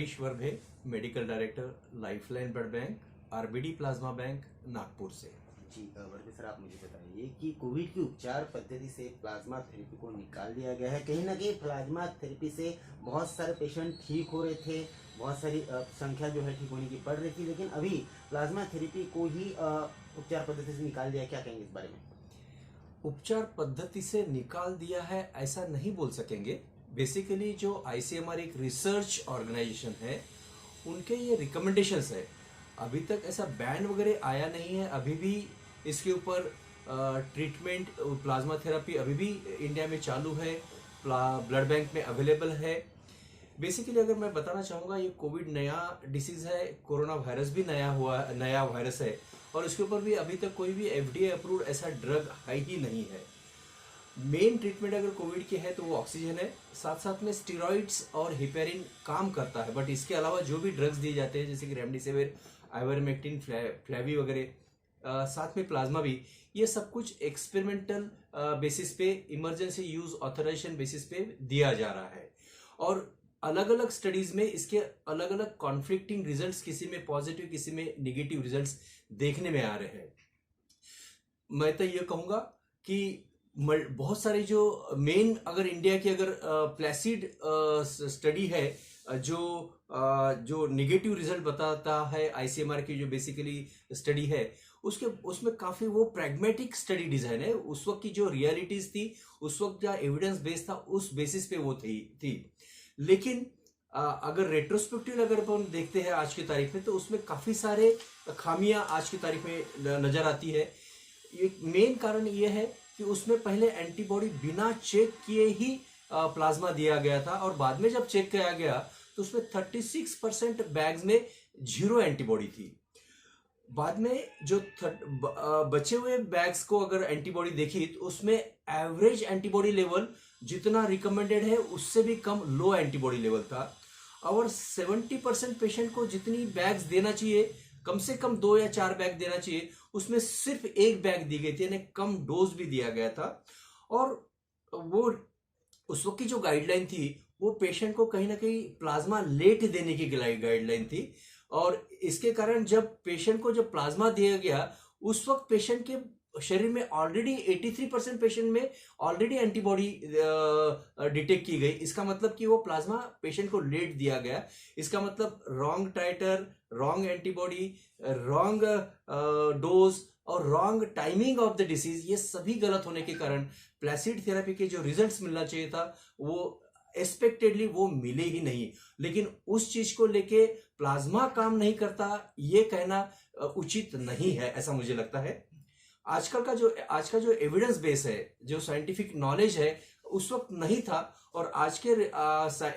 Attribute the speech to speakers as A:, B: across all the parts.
A: Harish Varbhe, medical director Lifeline blood bank, RBD plasma bank, Nagpur से।
B: जी वर्दी सर, आप मुझे बताइए कि कोविड की उपचार पद्धति से प्लाज्मा थेरेपी को निकाल दिया गया है। कहीं ना कहीं प्लाज्मा थेरेपी से बहुत सारे पेशेंट ठीक हो रहे थे, बहुत सारी संख्या जो है ठीक होने की बढ़ रही थी, लेकिन अभी प्लाज्मा थेरेपी को ही उपचार पद्धति से निकाल दिया है। क्या कहेंगे इस बारे में?
A: उपचार पद्धति से निकाल दिया है ऐसा नहीं बोल सकेंगे। बेसिकली जो आईसीएमआर एक रिसर्च ऑर्गेनाइजेशन है, उनके ये रिकमेंडेशंस है। अभी तक ऐसा बैन वगैरह आया नहीं है। अभी भी इसके ऊपर ट्रीटमेंट प्लाज्मा थेरेपी अभी भी इंडिया में चालू है, ब्लड बैंक में अवेलेबल है। बेसिकली अगर मैं बताना चाहूँगा, ये कोविड नया डिसीज है, कोरोना वायरस भी नया वायरस है, और उसके ऊपर भी अभी तक कोई भी एफडीए अप्रूव्ड ऐसा ड्रग है ही नहीं है। मेन ट्रीटमेंट अगर कोविड की है तो वो ऑक्सीजन है, साथ साथ में स्टीरॉइड्स और हिपेरिन काम करता है। बट इसके अलावा जो भी ड्रग्स दिए जाते हैं जैसे कि रेमडेसिविर, आइवरमेक्टिन, फ्लेवी वगैरह, साथ में प्लाज्मा भी, ये सब कुछ एक्सपेरिमेंटल बेसिस पे, इमरजेंसी यूज ऑथराइजेशन बेसिस पे दिया जा रहा है। और अलग अलग स्टडीज में इसके अलग अलग कॉन्फ्लिक्टिंग रिजल्ट्स, किसी में पॉजिटिव किसी में निगेटिव रिजल्ट्स देखने में आ रहे हैं। मैं तो ये कहूंगा कि बहुत सारी जो मेन, अगर इंडिया की अगर प्लेसिड स्टडी है, जो निगेटिव रिजल्ट बताता है आईसीएमआर की जो बेसिकली स्टडी है, उसमें काफी वो प्रैग्मेटिक स्टडी डिजाइन है। उस वक्त की जो रियलिटीज थी, उस वक्त जो एविडेंस बेस था, उस बेसिस पे वो थी। लेकिन अगर रेट्रोस्पेक्टिव अगर अपन देखते हैं आज की तारीख में, तो उसमें काफी सारे खामियां आज की तारीख में नजर आती है। एक मेन कारण ये है कि उसमें पहले एंटीबॉडी बिना चेक किए ही प्लाज्मा दिया गया था, और बाद में जब चेक किया गया तो उसमें 36% बैग्स में 0 एंटीबॉडी थी। बाद में जो बचे हुए बैग्स को अगर एंटीबॉडी देखी तो उसमें एवरेज एंटीबॉडी लेवल जितना रिकमेंडेड है उससे भी कम लो एंटीबॉडी लेवल था। और 70% पेशेंट को जितनी बैग्स देना चाहिए, कम से कम 2 या 4 बैग देना चाहिए, उसमें सिर्फ 1 बैग दी गई थी, यानी कम डोज भी दिया गया था। और वो उस वक्त की जो गाइडलाइन थी, वो पेशेंट को कहीं ना कहीं प्लाज्मा लेट देने की गाइडलाइन थी। और इसके कारण जब पेशेंट को जब प्लाज्मा दिया गया, उस वक्त पेशेंट के शरीर में ऑलरेडी 83% पेशेंट में ऑलरेडी एंटीबॉडी डिटेक्ट की गई। इसका मतलब कि वो प्लाज्मा पेशेंट को लेट दिया गया। इसका मतलब wrong titre, wrong antibody, wrong dose और wrong timing of the disease, ये सभी गलत होने के कारण प्लासिड थेरेपी के जो रिजल्ट्स मिलना चाहिए था, वो एक्सपेक्टेडली वो मिले ही नहीं। लेकिन उस चीज को लेके प्लाज्मा काम नहीं करता, ये कहना उचित नहीं है, ऐसा मुझे लगता है। आज का जो एविडेंस बेस है, जो साइंटिफिक नॉलेज है, उस वक्त नहीं था। और आज के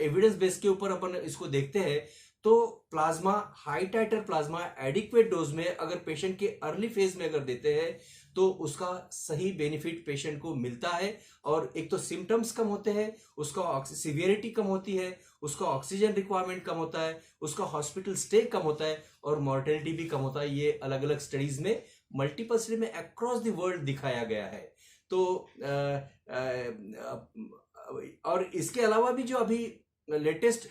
A: एविडेंस बेस के ऊपर अपन इसको देखते हैं तो plasma, high titre plasma adequate dose में अगर पेशेंट के अर्ली फेज में अगर देते हैं तो उसका सही बेनिफिट पेशेंट को मिलता है। और एक तो सिम्टम्स कम होते हैं, उसका सिवियरिटी कम होती है, उसका ऑक्सीजन रिक्वायरमेंट कम होता है, उसका हॉस्पिटल स्टे कम होता है, और मॉर्टेलिटी भी कम होता है। ये अलग अलग स्टडीज में, मल्टीपल स्टडी में अक्रॉस द वर्ल्ड दिखाया गया है। तो और इसके अलावा भी जो अभी लेटेस्ट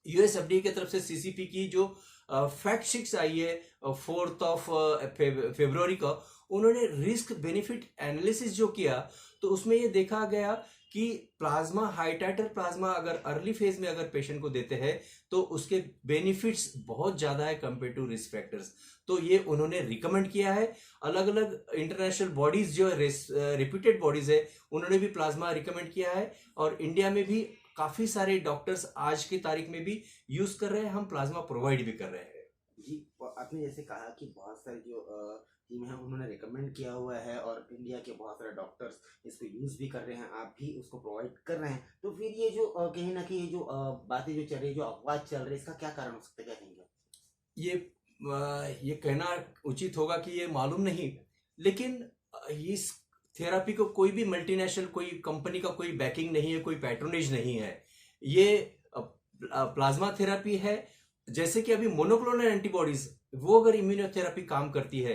A: यूएस एफडीए की तरफ से सीसीपी की जो फैक्ट शीट्स आई है 4 फरवरी का, उन्होंने रिस्क बेनिफिट एनालिसिस जो किया, तो उसमें ये देखा गया कि प्लाज्मा, हाई टाइटर प्लाज्मा अगर अर्ली फेज में अगर पेशेंट को देते हैं तो उसके बेनिफिट्स बहुत ज्यादा है कंपेयर टू रिस्क फैक्टर्स। तो ये उन्होंने रिकमेंड किया है। अलग अलग इंटरनेशनल बॉडीज जो रिप्यूटेड बॉडीज है, उन्होंने भी प्लाज्मा रिकमेंड किया है। और इंडिया में भी काफी सारे डॉक्टर्स आज की तारीख में भी यूज कर रहे हैं, हम प्लाज्मा प्रोवाइड भी कर रहे हैं।
B: जी, आपने जैसे कहा कि बहुत सारे जो टीम है उन्होंने रिकमेंड किया हुआ है, और इंडिया के बहुत सारे डॉक्टर्स इसको यूज भी कर रहे हैं, आप भी उसको प्रोवाइड कर रहे हैं। तो फिर ये जो कहीं ना कहीं जो बातें जो चल रही है, जो अफवाह चल रही है, इसका क्या कारण हो सकता है? क्या कहेंगे?
A: ये कहना उचित होगा कि ये मालूम नहीं, लेकिन इस थेरापी को कोई भी मल्टीनेशनल, कोई कंपनी का कोई बैकिंग नहीं है, कोई पैट्रोनेज नहीं है। ये प्लाज्मा थेरापी है। जैसे कि अभी मोनोक्लोनल एंटीबॉडीज, वो अगर इम्यूनोथेरापी काम करती है,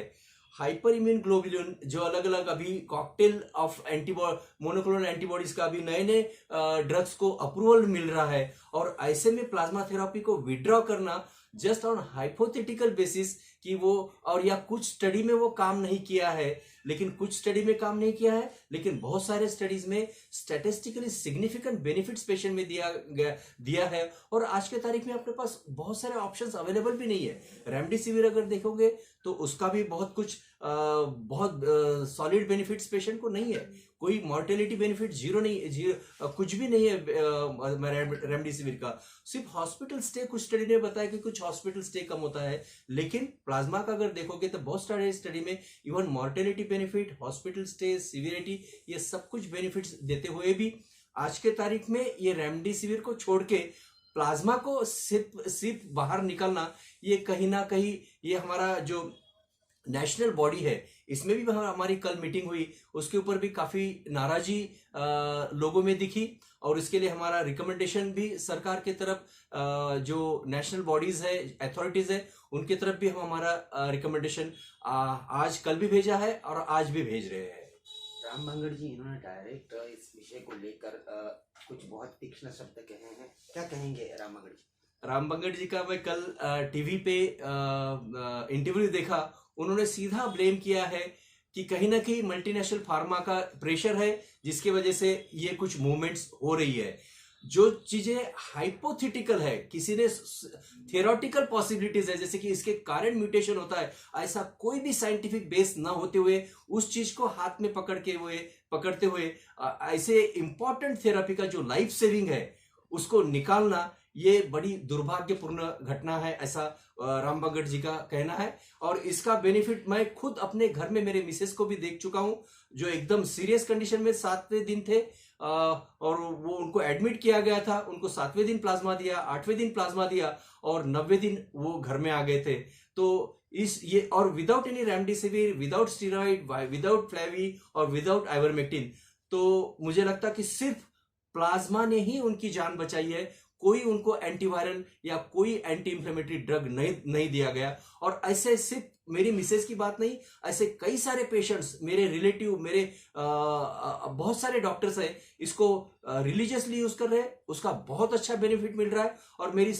A: हाइपर इम्यून ग्लोबुलिन, जो अलग अलग अभी cocktail of antibody, monoclonal antibodies का अभी नए नए ड्रग्स को अप्रूवल मिल रहा है। और ऐसे में प्लाज्मा थेरेपी को विड्रॉ करना जस्ट ऑन हाइपोथेटिकल बेसिस कि वो, और या कुछ स्टडी में वो काम नहीं किया है, लेकिन कुछ स्टडी में काम नहीं किया है, लेकिन बहुत सारे स्टडीज में स्टैटिस्टिकली सिग्निफिकेंट बेनिफिट्स पेशेंट में दिया है। और आज के तारीख में अपने पास बहुत सारे ऑप्शंस अवेलेबल भी नहीं है। रेमडेसिविर अगर देखोगे तो उसका भी बहुत कुछ बहुत सॉलिड बेनिफिट्स पेशेंट को नहीं है। कोई मॉर्टेलिटी बेनिफिट जीरो नहीं, जीरो कुछ भी नहीं है रेमडेसिविर का। सिर्फ हॉस्पिटल स्टे, कुछ स्टडी ने बताया कि कुछ हॉस्पिटल स्टे कम होता है, लेकिन प्लाज्मा का अगर देखोगे तो बहुत सारे स्टडी में even mortality benefit, hospital stay, severity, ये सब कुछ बेनिफिट्स देते हुए भी आज के तारीख में ये रेमडेसिविर को छोड़ के प्लाज्मा को सिर्फ बाहर निकालना, ये कहीं ना कहीं ये हमारा जो नेशनल बॉडी है, इसमें भी हमारी कल मीटिंग हुई, उसके ऊपर भी काफी नाराजी लोगों में दिखी। और इसके लिए हमारा रिकमेंडेशन भी सरकार की तरफ, जो नेशनल बॉडीज है, अथॉरिटीज है, उनकी तरफ भी हम हमारा रिकमेंडेशन आज कल भी भेजा है और आज भी भेज रहे हैं।
B: राम बंगड़ जी, इन्होंने डायरेक्ट इस विषय को लेकर कुछ बहुत तीक्ष्ण शब्द कहे हैं, क्या कहेंगे राम बंगड़ जी?
A: राम बंगड़ जी का मैं कल टीवी पे इंटरव्यू देखा, उन्होंने सीधा ब्लेम किया है कि कहीं ना कहीं मल्टीनेशनल फार्मा का प्रेशर है, जिसकी वजह से ये कुछ मूवमेंट्स हो रही है। जो चीजें हाइपोथेटिकल है, किसी ने थियोरेटिकल पॉसिबिलिटीज है, जैसे कि इसके कारण म्यूटेशन होता है, ऐसा कोई भी साइंटिफिक बेस ना होते हुए उस चीज को हाथ में पकड़ते हुए ऐसे इंपॉर्टेंट थेरेपी का जो लाइफ सेविंग है उसको निकालना, ये बड़ी दुर्भाग्यपूर्ण घटना है, ऐसा राम बंगड़ जी का कहना है। और इसका बेनिफिट मैं खुद अपने घर में मेरे मिसेस को भी देख चुका हूं, जो एकदम सीरियस कंडीशन में 7वें दिन थे, और वो उनको एडमिट किया गया था, उनको 7वें दिन प्लाज्मा दिया, 8वें दिन प्लाज्मा दिया, और 90वें दिन वो घर में आ गए थे। तो ये और without any remdesivir, without steroid, without flavi और विदाउट आइवरमेक्टिन। तो मुझे लगता कि सिर्फ प्लाज्मा ने ही उनकी जान बचाई है, कोई उनको एंटीवायरल या कोई एंटी इंफ्लेमेटरी ड्रग नहीं दिया गया। और ऐसे सिर्फ मेरी मिसेस की बात नहीं, ऐसे कई सारे पेशेंट्स, मेरे रिलेटिव, मेरे बहुत सारे डॉक्टर्स हैं, इसको रिलीजियसली यूज कर रहे हैं, उसका बहुत अच्छा बेनिफिट मिल रहा है। और मेरी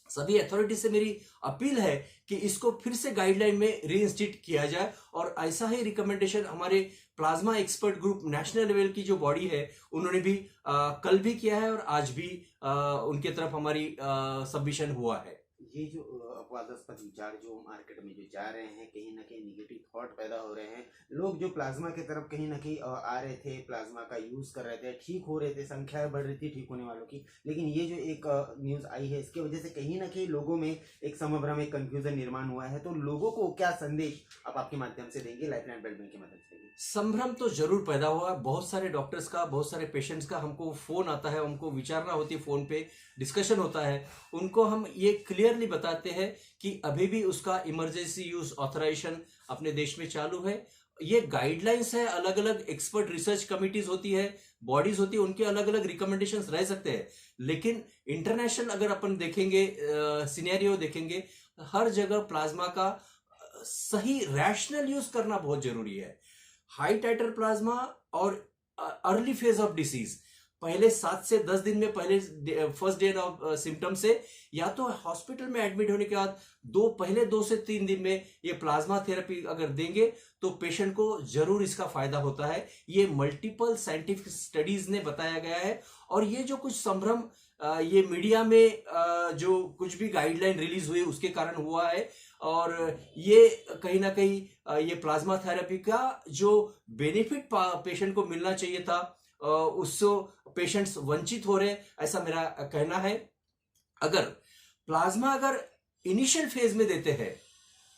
A: सभी अथॉरिटी से मेरी अपील है कि इसको फिर से गाइडलाइन में रीइंस्टिट किया जाए। और ऐसा ही रिकमेंडेशन हमारे plasma expert group national level की जो बॉडी है, उन्होंने भी कल भी किया है, और आज भी उनके तरफ हमारी सबमिशन हुआ है।
B: ये जो अपवादास्पद विचार जो मार्केट में जो जा रहे हैं, कहीं ना कहीं निगेटिव थॉट पैदा हो रहे हैं, लोग जो प्लाज्मा की तरफ कहीं ना कहीं आ रहे थे, प्लाज्मा का यूज कर रहे थे, ठीक हो रहे थे, संख्या बढ़ रही थी ठीक होने वालों की, लेकिन ये जो एक न्यूज आई है, इसकी वजह से कहीं ना कहीं लोगों में एक संभ्रम, एक कंफ्यूजन निर्माण हुआ है। तो लोगों को क्या संदेश आप आपके माध्यम से देंगे, लाइफलाइन ब्लड बैंक की मदद से?
A: संभ्रम तो जरूर पैदा हुआ, बहुत सारे डॉक्टर्स का, बहुत सारे पेशेंट्स का हमको फोन आता है, हमको विचारना होती है, फोन पे डिस्कशन होता है, उनको हम ये क्लियरली बताते हैं कि अभी भी उसका इमरजेंसी यूज ऑथराइजेशन अपने देश में चालू है। ये गाइडलाइंस है, अलग अलग एक्सपर्ट रिसर्च कमिटीज होती है, बॉडीज होती है, उनके अलग अलग रिकमेंडेशंस रह सकते हैं, लेकिन इंटरनेशनल अगर अपन देखेंगे, सिनेरियो देखेंगे, हर जगह प्लाज्मा का सही रैशनल यूज करना बहुत जरूरी है। हाई टाइटर प्लाज्मा और अर्ली फेज ऑफ डिसीज, पहले 7 से 10 दिन में, पहले फर्स्ट डे ऑफ सिम्टम से, या तो हॉस्पिटल में एडमिट होने के बाद पहले 2 से 3 दिन में ये प्लाज्मा थेरेपी अगर देंगे तो पेशेंट को जरूर इसका फायदा होता है। ये मल्टीपल साइंटिफिक स्टडीज ने बताया गया है। और ये जो कुछ संभ्रम ये मीडिया में जो कुछ भी गाइडलाइन रिलीज हुई उसके कारण हुआ है, और ये कहीं ना कहीं ये प्लाज्मा थेरेपी का जो बेनिफिट पेशेंट को मिलना चाहिए था, उससे पेशेंट्स वंचित हो रहे, ऐसा मेरा कहना है। अगर इनिशियल फेज में देते हैं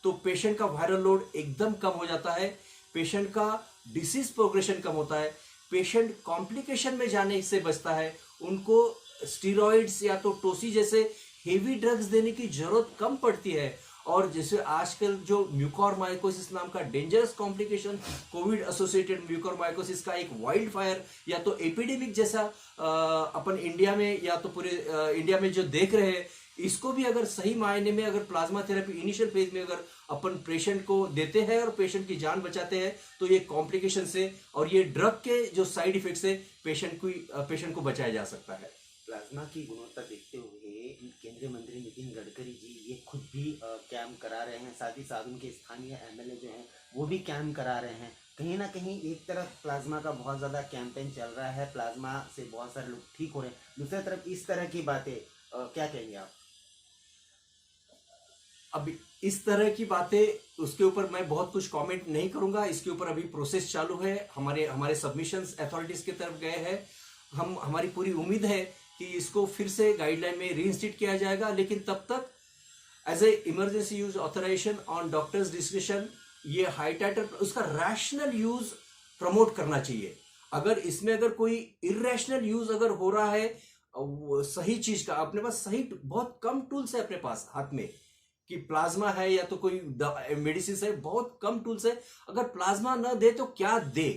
A: तो पेशेंट का वायरल लोड एकदम कम हो जाता है, पेशेंट का डिसीज प्रोग्रेशन कम होता है, पेशेंट कॉम्प्लिकेशन में जाने से बचता है, उनको स्टीरॉइड्स या तो टोसी जैसे हेवी ड्रग्स देने की जरूरत कम पड़ती है। और जैसे आजकल जो म्यूकोरमाइकोसिस नाम का dangerous complication, Covid associated mucormycosis का एक वाइल्ड फायर या तो एपिडेमिक जैसा अपन इंडिया में या तो पूरे इंडिया में जो देख रहे हैं इसको भी अगर सही मायने में अगर प्लाज्मा थेरेपी इनिशियल फेज में अगर अपन पेशेंट को देते हैं और पेशेंट की जान बचाते हैं तो ये कॉम्प्लिकेशन से और ये ड्रग के जो साइड इफेक्ट से पेशेंट को बचाया जा सकता है।
B: प्लाज्मा की गुणवत्ता देखते हुए केंद्रीय मंत्री नितिन गडकरी जी ये खुद भी कैंप करा रहे हैं, साथ ही साथ उनके स्थानीय एमएलए जो हैं वो भी कैंप करा रहे हैं। कहीं ना कहीं एक तरफ प्लाज्मा का बहुत ज़्यादा कैंपेन चल रहा है, प्लाज्मा से बहुत सारे लोग ठीक हो रहे हैं, दूसरी तरफ इस तरह की बातें क्या कहेंगे आप?
A: अब इस तरह की बातें उसके ऊपर मैं बहुत कुछ कमेंट नहीं करूंगा। इसके ऊपर अभी प्रोसेस चालू है, हमारे सबमिशंस अथॉरिटीज की तरफ गए हैं। हमारी पूरी उम्मीद है कि इसको फिर से गाइडलाइन में रीइंस्टेट किया जाएगा, लेकिन तब तक as a emergency use authorization on doctors description ये हाई टाइटर उसका रैशनल यूज प्रमोट करना चाहिए। अगर इसमें अगर कोई इरेशनल यूज अगर हो रहा है सही चीज का, अपने पास सही बहुत कम टूल्स है अपने पास हाथ में कि प्लाज्मा है या तो कोई मेडिसिन है, बहुत कम टूल्स है। अगर प्लाज्मा न दे तो क्या दे?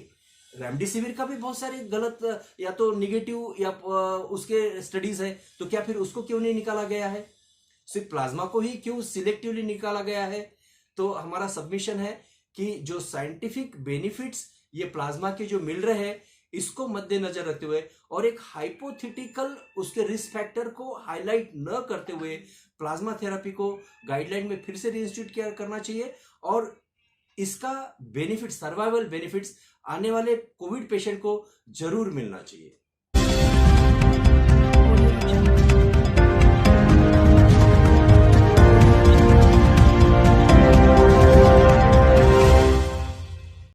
A: रेमडेसिविर का भी बहुत सारे गलत या तो निगेटिव या उसके स्टडीज है, तो क्या फिर उसको क्यों नहीं निकाला गया है? सिर्फ प्लाज्मा को ही क्यों सिलेक्टिवली निकाला गया है? तो हमारा सबमिशन है कि जो साइंटिफिक बेनिफिट्स ये प्लाज्मा के जो मिल रहे हैं इसको मद्देनजर रखते हुए और एक हाइपोथेटिकल उसके रिस्क फैक्टर को हाईलाइट न करते हुए प्लाज्मा थेरेपी को गाइडलाइन में फिर से रीइंस्टीट्यूट करना चाहिए और इसका बेनिफिट, सर्वाइवल बेनिफिट्स आने वाले कोविड पेशेंट को जरूर मिलना चाहिए।